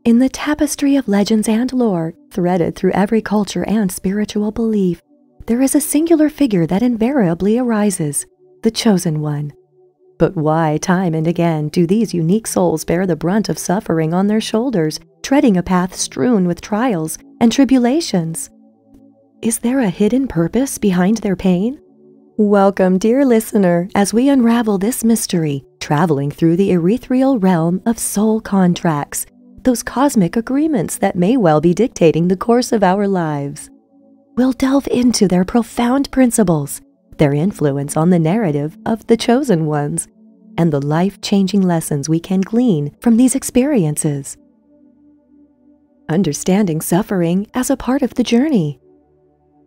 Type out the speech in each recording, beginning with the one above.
In the tapestry of legends and lore, threaded through every culture and spiritual belief, there is a singular figure that invariably arises, the Chosen One. But why, time and again, do these unique souls bear the brunt of suffering on their shoulders, treading a path strewn with trials and tribulations? Is there a hidden purpose behind their pain? Welcome, dear listener, as we unravel this mystery, traveling through the ethereal realm of soul contracts, those cosmic agreements that may well be dictating the course of our lives. We'll delve into their profound principles, their influence on the narrative of the chosen ones, and the life-changing lessons we can glean from these experiences. Understanding suffering as a part of the journey.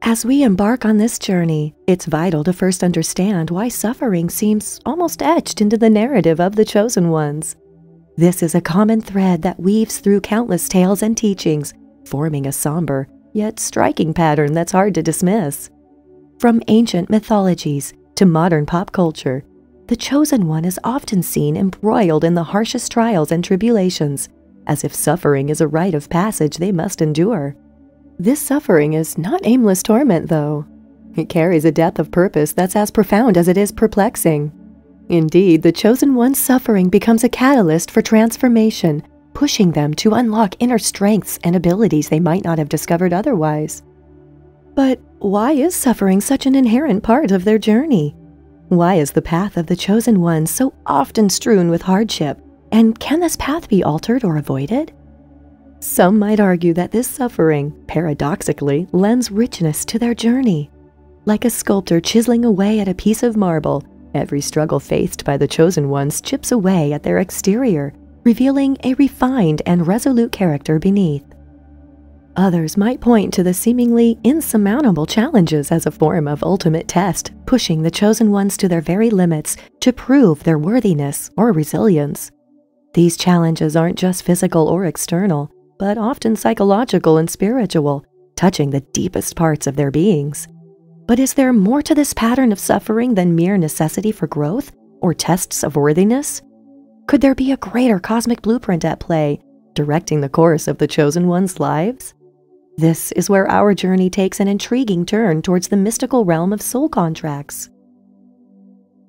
As we embark on this journey, it's vital to first understand why suffering seems almost etched into the narrative of the chosen ones. This is a common thread that weaves through countless tales and teachings, forming a somber, yet striking pattern that's hard to dismiss. From ancient mythologies to modern pop culture, the Chosen One is often seen embroiled in the harshest trials and tribulations, as if suffering is a rite of passage they must endure. This suffering is not aimless torment, though. It carries a depth of purpose that's as profound as it is perplexing. Indeed, the Chosen One's suffering becomes a catalyst for transformation, pushing them to unlock inner strengths and abilities they might not have discovered otherwise. But why is suffering such an inherent part of their journey? Why is the path of the Chosen One so often strewn with hardship? And can this path be altered or avoided? Some might argue that this suffering, paradoxically, lends richness to their journey. Like a sculptor chiseling away at a piece of marble, every struggle faced by the Chosen Ones chips away at their exterior, revealing a refined and resolute character beneath. Others might point to the seemingly insurmountable challenges as a form of ultimate test, pushing the Chosen Ones to their very limits to prove their worthiness or resilience. These challenges aren't just physical or external, but often psychological and spiritual, touching the deepest parts of their beings. But is there more to this pattern of suffering than mere necessity for growth or tests of worthiness? Could there be a greater cosmic blueprint at play, directing the course of the Chosen Ones' lives? This is where our journey takes an intriguing turn towards the mystical realm of soul contracts.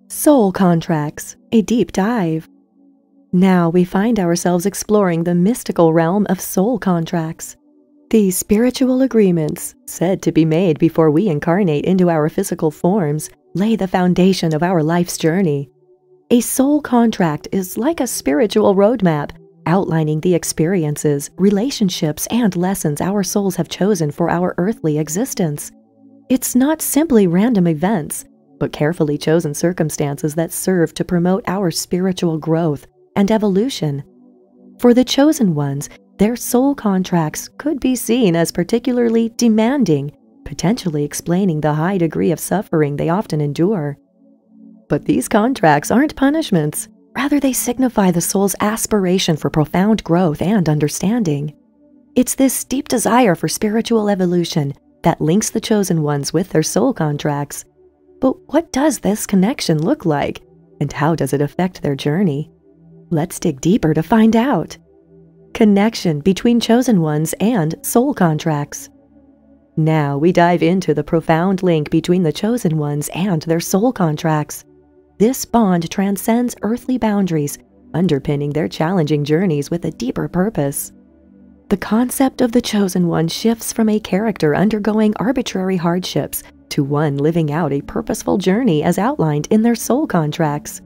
Soul contracts, a deep dive. Now we find ourselves exploring the mystical realm of soul contracts. These spiritual agreements, said to be made before we incarnate into our physical forms, lay the foundation of our life's journey. A soul contract is like a spiritual roadmap, outlining the experiences, relationships, and lessons our souls have chosen for our earthly existence. It's not simply random events, but carefully chosen circumstances that serve to promote our spiritual growth and evolution. For the Chosen Ones, their soul contracts could be seen as particularly demanding, potentially explaining the high degree of suffering they often endure. But these contracts aren't punishments. Rather, they signify the soul's aspiration for profound growth and understanding. It's this deep desire for spiritual evolution that links the Chosen Ones with their soul contracts. But what does this connection look like, and how does it affect their journey? Let's dig deeper to find out. Connection between Chosen Ones and soul contracts. Now we dive into the profound link between the Chosen Ones and their soul contracts. This bond transcends earthly boundaries, underpinning their challenging journeys with a deeper purpose. The concept of the Chosen One shifts from a character undergoing arbitrary hardships to one living out a purposeful journey as outlined in their soul contracts.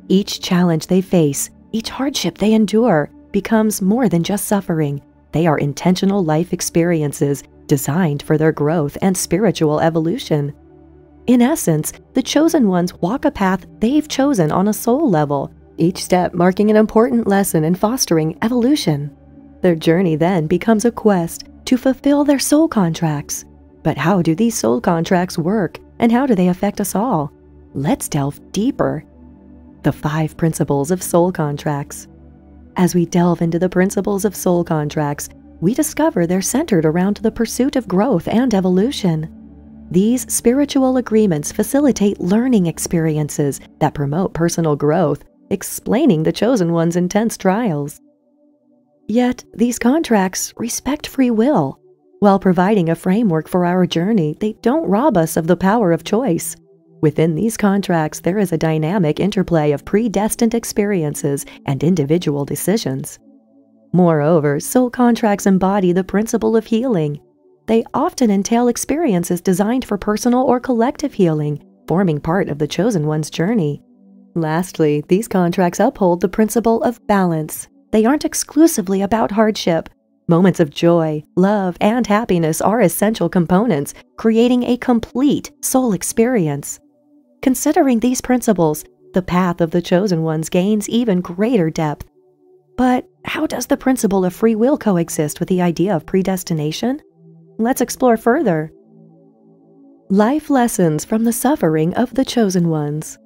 Each challenge they face, each hardship they endure, becomes more than just suffering. They are intentional life experiences designed for their growth and spiritual evolution. In essence, the Chosen Ones walk a path they've chosen on a soul level, each step marking an important lesson in fostering evolution. Their journey then becomes a quest to fulfill their soul contracts. But how do these soul contracts work, and how do they affect us all? Let's delve deeper. The 5 principles of soul contracts. As we delve into the principles of soul contracts, we discover they're centered around the pursuit of growth and evolution. These spiritual agreements facilitate learning experiences that promote personal growth, explaining the Chosen One's intense trials. Yet, these contracts respect free will. While providing a framework for our journey, they don't rob us of the power of choice. Within these contracts, there is a dynamic interplay of predestined experiences and individual decisions. Moreover, soul contracts embody the principle of healing. They often entail experiences designed for personal or collective healing, forming part of the chosen one's journey. Lastly, these contracts uphold the principle of balance. They aren't exclusively about hardship. Moments of joy, love, and happiness are essential components, creating a complete soul experience. Considering these principles, the path of the chosen ones gains even greater depth. But how does the principle of free will coexist with the idea of predestination? Let's explore further. Life lessons from the suffering of the chosen ones.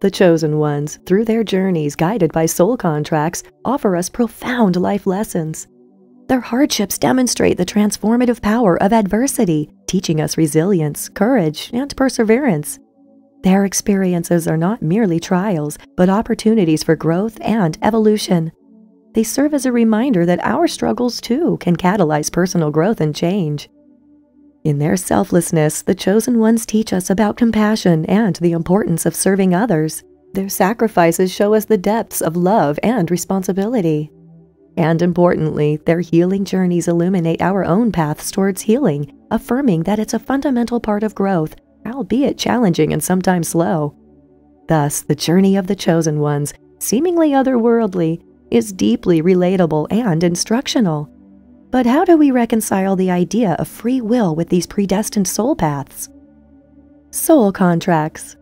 The chosen ones, through their journeys guided by soul contracts, offer us profound life lessons. Their hardships demonstrate the transformative power of adversity, teaching us resilience, courage, and perseverance. Their experiences are not merely trials, but opportunities for growth and evolution. They serve as a reminder that our struggles, too, can catalyze personal growth and change. In their selflessness, the chosen ones teach us about compassion and the importance of serving others. Their sacrifices show us the depths of love and responsibility. And importantly, their healing journeys illuminate our own paths towards healing, affirming that it's a fundamental part of growth, albeit challenging and sometimes slow. Thus, the journey of the chosen ones, seemingly otherworldly, is deeply relatable and instructional. But how do we reconcile the idea of free will with these predestined soul paths? Soul contracts.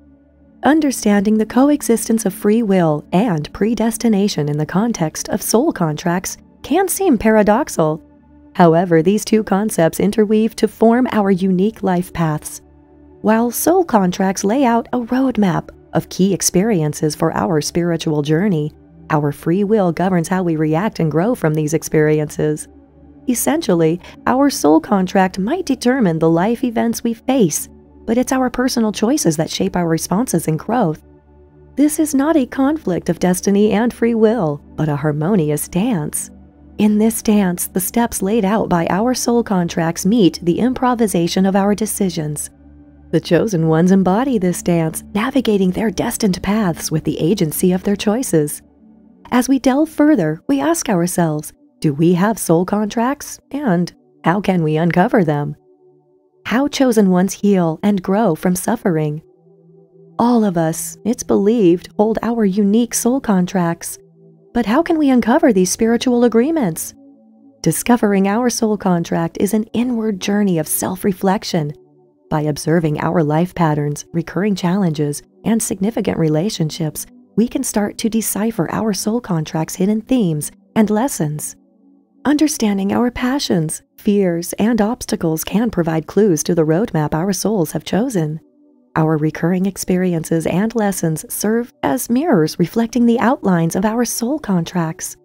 Understanding the coexistence of free will and predestination in the context of soul contracts can seem paradoxical. However, these two concepts interweave to form our unique life paths. While soul contracts lay out a roadmap of key experiences for our spiritual journey, our free will governs how we react and grow from these experiences. Essentially, our soul contract might determine the life events we face, but it's our personal choices that shape our responses and growth. This is not a conflict of destiny and free will, but a harmonious dance. In this dance, the steps laid out by our soul contracts meet the improvisation of our decisions. The chosen ones embody this dance, navigating their destined paths with the agency of their choices. As we delve further, we ask ourselves, do we have soul contracts, and how can we uncover them? How chosen ones heal and grow from suffering. All of us, it's believed, hold our unique soul contracts. But how can we uncover these spiritual agreements? Discovering our soul contract is an inward journey of self-reflection. By observing our life patterns, recurring challenges, and significant relationships, we can start to decipher our soul contract's hidden themes and lessons. Understanding our passions, fears, and obstacles can provide clues to the roadmap our souls have chosen. Our recurring experiences and lessons serve as mirrors reflecting the outlines of our soul contracts.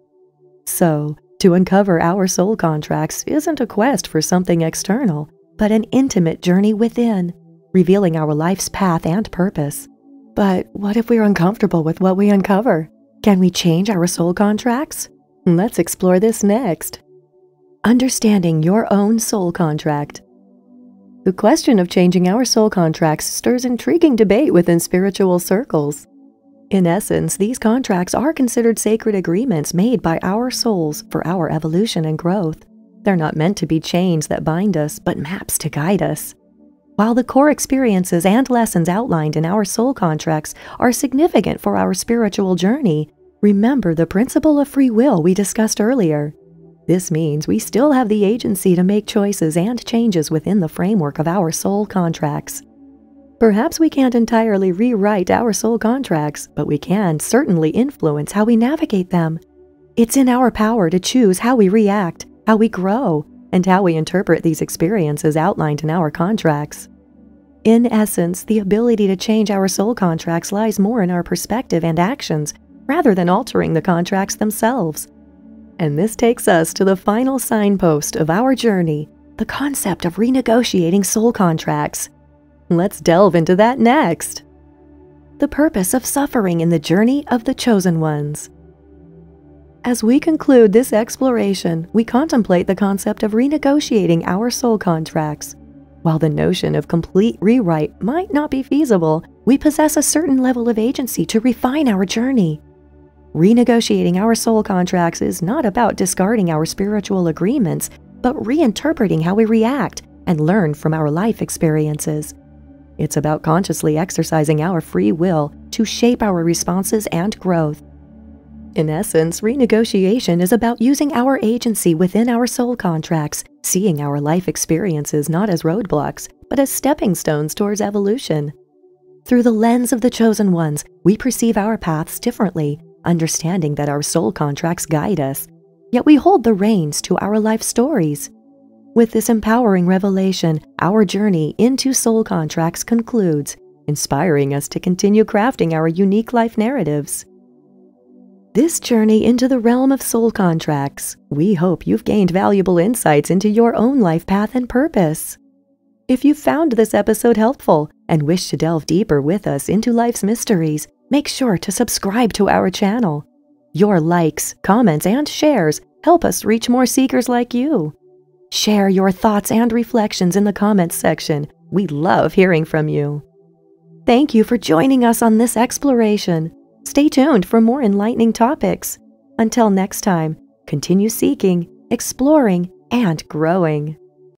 So, to uncover our soul contracts isn't a quest for something external, but an intimate journey within, revealing our life's path and purpose. But what if we're uncomfortable with what we uncover? Can we change our soul contracts? Let's explore this next. Understanding your own soul contract. The question of changing our soul contracts stirs intriguing debate within spiritual circles. In essence, these contracts are considered sacred agreements made by our souls for our evolution and growth. They're not meant to be chains that bind us, but maps to guide us. While the core experiences and lessons outlined in our soul contracts are significant for our spiritual journey, remember the principle of free will we discussed earlier. This means we still have the agency to make choices and changes within the framework of our soul contracts. Perhaps we can't entirely rewrite our soul contracts, but we can certainly influence how we navigate them. It's in our power to choose how we react, how we grow, and how we interpret these experiences outlined in our contracts. In essence, the ability to change our soul contracts lies more in our perspective and actions, rather than altering the contracts themselves. And this takes us to the final signpost of our journey, the concept of renegotiating soul contracts. Let's delve into that next. The purpose of suffering in the journey of the chosen ones. As we conclude this exploration, we contemplate the concept of renegotiating our soul contracts. While the notion of complete rewrite might not be feasible, we possess a certain level of agency to refine our journey. Renegotiating our soul contracts is not about discarding our spiritual agreements, but reinterpreting how we react and learn from our life experiences. It's about consciously exercising our free will to shape our responses and growth. In essence, renegotiation is about using our agency within our soul contracts, seeing our life experiences not as roadblocks, but as stepping stones towards evolution. Through the lens of the chosen ones, we perceive our paths differently, understanding that our soul contracts guide us, yet we hold the reins to our life stories. With this empowering revelation, our journey into soul contracts concludes, inspiring us to continue crafting our unique life narratives. This journey into the realm of soul contracts, we hope you've gained valuable insights into your own life path and purpose. If you found this episode helpful and wish to delve deeper with us into life's mysteries, make sure to subscribe to our channel. Your likes, comments, and shares help us reach more seekers like you. Share your thoughts and reflections in the comments section. We love hearing from you. Thank you for joining us on this exploration. Stay tuned for more enlightening topics. Until next time, continue seeking, exploring, and growing.